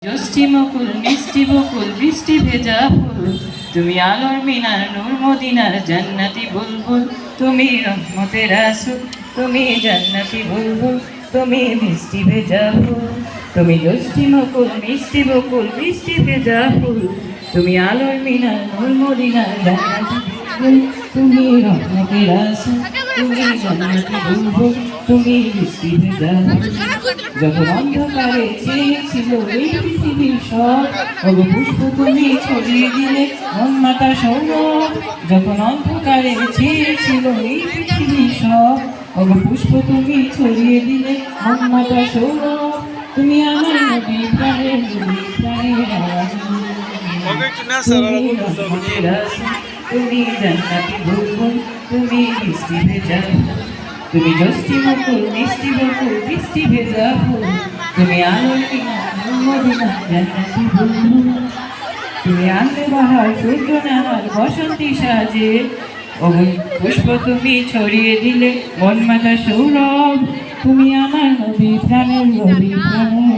জ্যোষ্ঠী মুকুল মিষ্টি বকুল বৃষ্টি ভেজা ফুল, তুমি আলোর মিনার নূর মদিনার জান্নাতি বুলবুল, তুমি রহমতের রাসূল, তুমি জান্নাতি বুলবুল, তুমি মিষ্টি ভেজা ফুল। তুমি জ্যোষ্ঠী মুকুল মিষ্টি বকুল বৃষ্টি ভেজা ফুল, তুমি আলোর মিনার নূর মদিনার জান্নাতি বুলবুল, তুমি রহমতের রাসূল, তুমি জান্নাতি বুলবুল, তুমি মিষ্টি ভেজা ফুল। যখন অন্ধকারে চেয়েছিল এই পৃথিবীর সব, ওগো পুষ্প তুমি ছড়িয়ে দিলে মন মাতা সৌরভ। যখন অন্ধকারে চেয়েছিল এই পৃথিবীর সব, ওগো পুষ্প তুমি ছড়িয়ে দিলে মন মাতা সৌরভ। তুমি আমার নবী প্রাণের নবী প্রাণের রাসূল, তুমি রহমতের রাসূল, তুমি জান্নাতি বুলবুল, তুমি মিষ্টি ভেজা ফুল। তুমি জ্যোষ্ঠী মুকুল মিষ্টি বকুল বৃষ্টি ভেজা ফুল, তুমি আলোর মিনার মদিনা জান্নাতি বুলবুল। তুমি আনলে বাহার সূর্য নামার বসন্তী সাজে, ওগো পুষ্প তুমি ছড়িয়ে দিলে মন মাতা সৌরভ। তুমি আমার নবী প্রাণের নবী প্রাণের